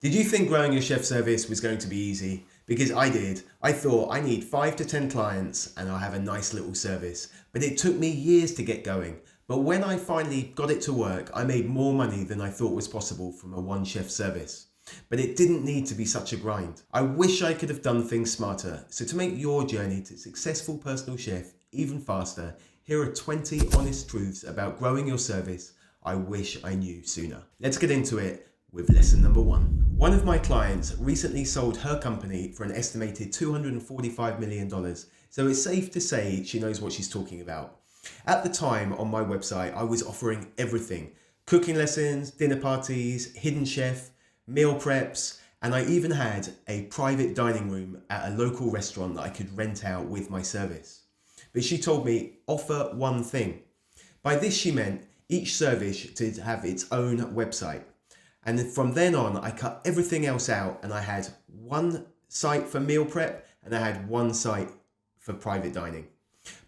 Did you think growing your chef service was going to be easy? Because I did. I thought I need 5 to 10 clients and I'll have a nice little service. But it took me years to get going. But when I finally got it to work, I made more money than I thought was possible from a one chef service. But it didn't need to be such a grind. I wish I could have done things smarter. So to make your journey to successful personal chef even faster, here are 20 honest truths about growing your service I wish I knew sooner. Let's get into it with lesson number 1. One of my clients recently sold her company for an estimated $245 million, so it's safe to say she knows what she's talking about. At the time on my website, I was offering everything: cooking lessons, dinner parties, hidden chef, meal preps, and I even had a private dining room at a local restaurant that I could rent out with my service. But she told me, offer one thing. By this she meant each service should have its own website. And from then on, I cut everything else out and I had one site for meal prep and I had one site for private dining.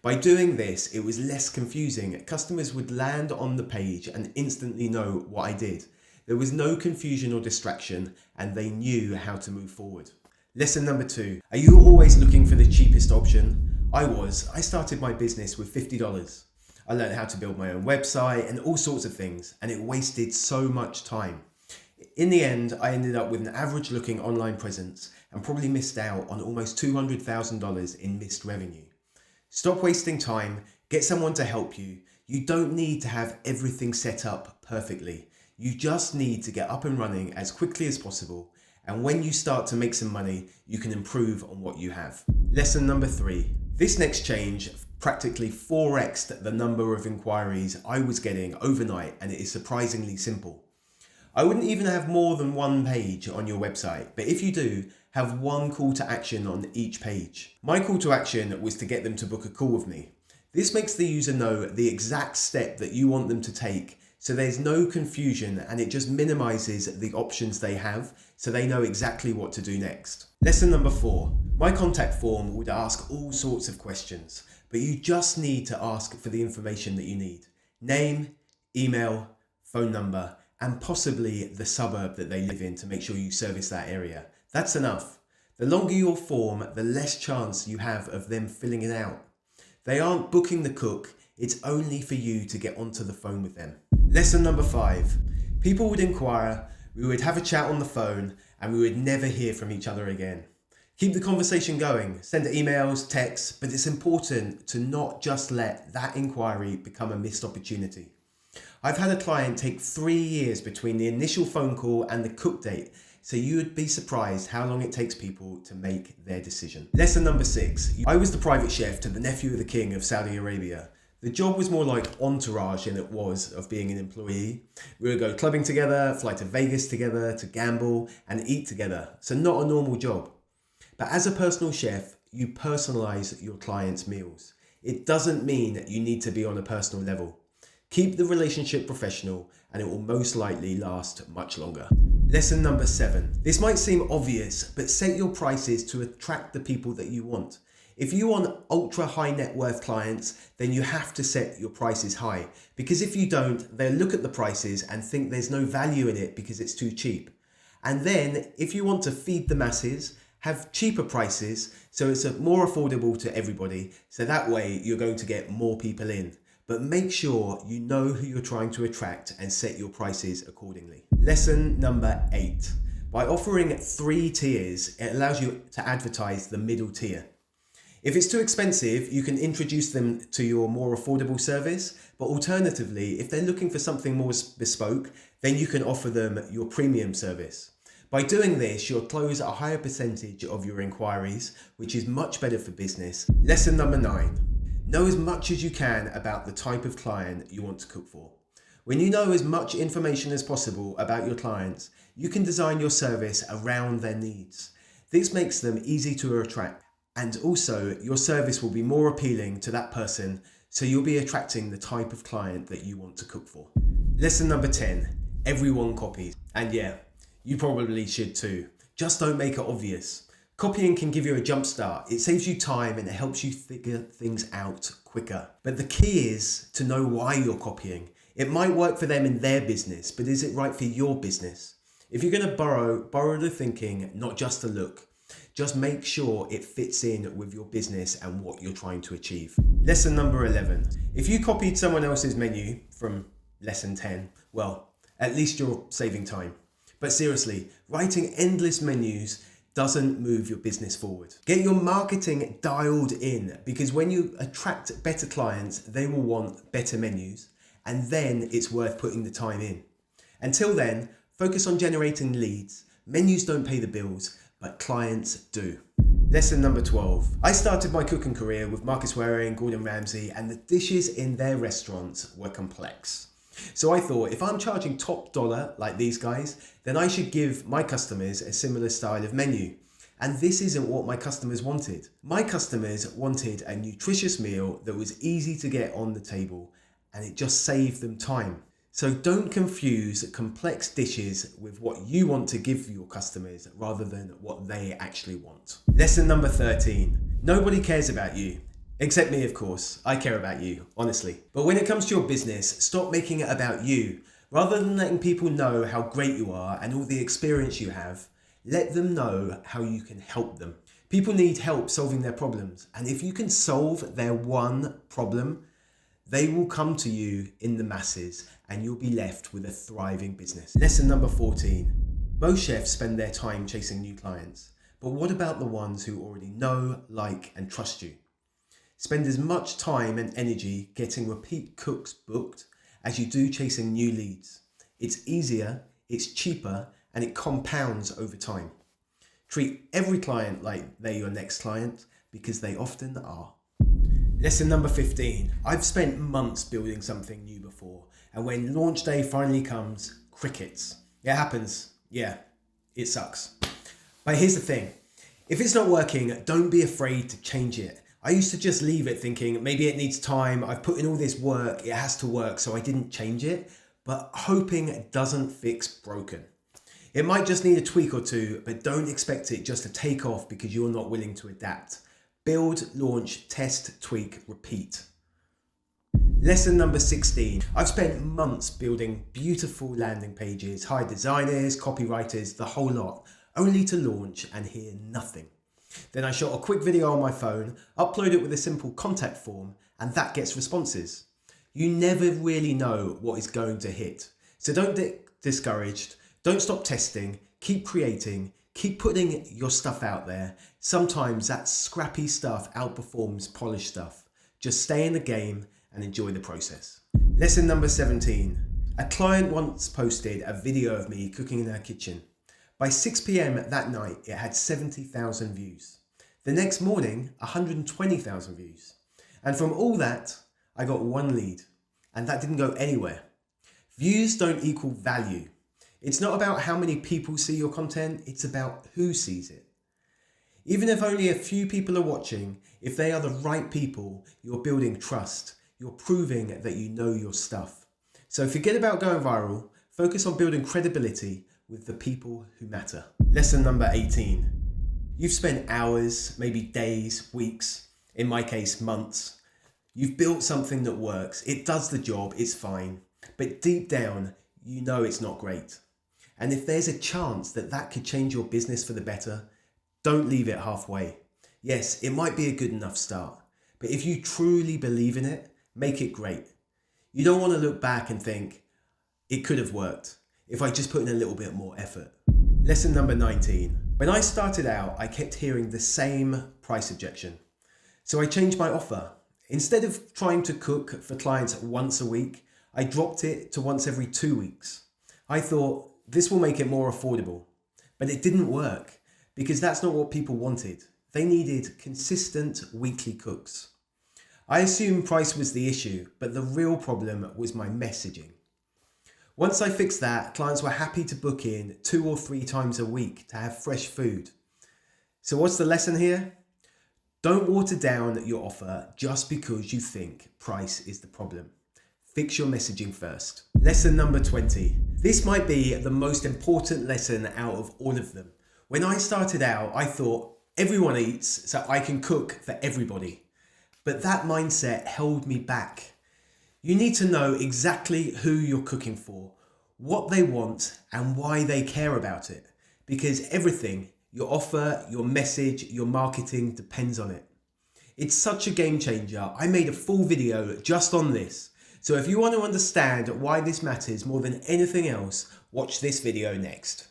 By doing this, it was less confusing. Customers would land on the page and instantly know what I did. There was no confusion or distraction and they knew how to move forward. Lesson number 2. Are you always looking for the cheapest option? I was. I started my business with $50. I learned how to build my own website and all sorts of things, and it wasted so much time. In the end, I ended up with an average looking online presence and probably missed out on almost $200,000 in missed revenue. Stop wasting time, get someone to help you. You don't need to have everything set up perfectly. You just need to get up and running as quickly as possible. And when you start to make some money, you can improve on what you have. Lesson number 3. This next change practically 4x'd the number of inquiries I was getting overnight, and it is surprisingly simple. I wouldn't even have more than one page on your website, but if you do, have one call to action on each page. My call to action was to get them to book a call with me. This makes the user know the exact step that you want them to take, so there's no confusion and it just minimizes the options they have, so they know exactly what to do next. Lesson number 4. My contact form would ask all sorts of questions, but you just need to ask for the information that you need. Name, email, phone number, and possibly the suburb that they live in to make sure you service that area. That's enough. The longer your form, the less chance you have of them filling it out. They aren't booking the cook, it's only for you to get onto the phone with them. Lesson number 5. People would inquire, we would have a chat on the phone, and we would never hear from each other again. Keep the conversation going, send emails, texts, but it's important to not just let that inquiry become a missed opportunity. I've had a client take 3 years between the initial phone call and the cook date, so you would be surprised how long it takes people to make their decision. Lesson number 6. I was the private chef to the nephew of the king of Saudi Arabia. The job was more like entourage than it was of being an employee. We would go clubbing together, fly to Vegas together, to gamble and eat together. So not a normal job. But as a personal chef, you personalize your clients' meals. It doesn't mean that you need to be on a personal level. Keep the relationship professional and it will most likely last much longer. Lesson number 7. This might seem obvious, but set your prices to attract the people that you want. If you want ultra high net worth clients, then you have to set your prices high, because if you don't, they'll look at the prices and think there's no value in it because it's too cheap. And then if you want to feed the masses, have cheaper prices so it's more affordable to everybody, so that way you're going to get more people in. But make sure you know who you're trying to attract and set your prices accordingly. Lesson number 8. By offering 3 tiers, it allows you to advertise the middle tier. If it's too expensive, you can introduce them to your more affordable service, but alternatively, if they're looking for something more bespoke, then you can offer them your premium service. By doing this, you'll close a higher percentage of your inquiries, which is much better for business. Lesson number 9. Know as much as you can about the type of client you want to cook for. When you know as much information as possible about your clients, you can design your service around their needs. This makes them easy to attract, and also your service will be more appealing to that person, so you'll be attracting the type of client that you want to cook for. Lesson number 10. Everyone copies. And yeah, you probably should too. Just don't make it obvious. Copying can give you a jump start. It saves you time and it helps you figure things out quicker. But the key is to know why you're copying. It might work for them in their business, but is it right for your business? If you're going to borrow the thinking, not just the look. Just make sure it fits in with your business and what you're trying to achieve. Lesson number 11. If you copied someone else's menu from lesson 10, well, at least you're saving time. But seriously, writing endless menus doesn't move your business forward. Get your marketing dialed in, because when you attract better clients, they will want better menus, and then it's worth putting the time in. Until then, focus on generating leads. Menus don't pay the bills, but clients do. Lesson number 12. I started my cooking career with Marcus Wareing, Gordon Ramsay, and the dishes in their restaurants were complex. So I thought, if I'm charging top dollar like these guys, then I should give my customers a similar style of menu. And this isn't what my customers wanted. My customers wanted a nutritious meal that was easy to get on the table, and it just saved them time. So don't confuse complex dishes with what you want to give your customers rather than what they actually want. Lesson number 13. Nobody cares about you. Except me, of course. I care about you, honestly. But when it comes to your business, stop making it about you. Rather than letting people know how great you are and all the experience you have, let them know how you can help them. People need help solving their problems. And if you can solve their one problem, they will come to you in the masses and you'll be left with a thriving business. Lesson number 14. Most chefs spend their time chasing new clients. But what about the ones who already know, like, and trust you? Spend as much time and energy getting repeat cooks booked as you do chasing new leads. It's easier, it's cheaper, and it compounds over time. Treat every client like they're your next client, because they often are. Lesson number 15. I've spent months building something new before, and when launch day finally comes, crickets. It happens. Yeah, it sucks. But here's the thing. If it's not working, don't be afraid to change it. I used to just leave it thinking, maybe it needs time, I've put in all this work, it has to work, so I didn't change it. But hoping doesn't fix broken. It might just need a tweak or two, but don't expect it just to take off because you're not willing to adapt. Build, launch, test, tweak, repeat. Lesson number 16. I've spent months building beautiful landing pages, hired designers, copywriters, the whole lot, only to launch and hear nothing. Then I shot a quick video on my phone, upload it with a simple contact form, and that gets responses. You never really know what is going to hit. So don't get discouraged, don't stop testing, keep creating, keep putting your stuff out there. Sometimes that scrappy stuff outperforms polished stuff. Just stay in the game and enjoy the process. Lesson number 17. A client once posted a video of me cooking in her kitchen. By 6 p.m. that night, it had 70,000 views. The next morning, 120,000 views. And from all that, I got one lead, and that didn't go anywhere. Views don't equal value. It's not about how many people see your content, it's about who sees it. Even if only a few people are watching, if they are the right people, you're building trust. You're proving that you know your stuff. So forget about going viral, focus on building credibility with the people who matter. Lesson number 18. You've spent hours, maybe days, weeks, in my case, months. You've built something that works. It does the job, it's fine. But deep down, you know it's not great. And if there's a chance that that could change your business for the better, don't leave it halfway. Yes, it might be a good enough start, but if you truly believe in it, make it great. You don't want to look back and think, it could have worked if I just put in a little bit more effort. Lesson number 19. When I started out, I kept hearing the same price objection. So I changed my offer. Instead of trying to cook for clients once a week, I dropped it to once every 2 weeks. I thought, this will make it more affordable. But it didn't work because that's not what people wanted. They needed consistent weekly cooks. I assumed price was the issue, but the real problem was my messaging. Once I fixed that, clients were happy to book in 2 or 3 times a week to have fresh food. So what's the lesson here? Don't water down your offer just because you think price is the problem. Fix your messaging first. Lesson number 20. This might be the most important lesson out of all of them. When I started out, I thought everyone eats, so I can cook for everybody. But that mindset held me back. You need to know exactly who you're cooking for, what they want and why they care about it. Because everything, your offer, your message, your marketing depends on it. It's such a game changer. I made a full video just on this. So if you want to understand why this matters more than anything else, watch this video next.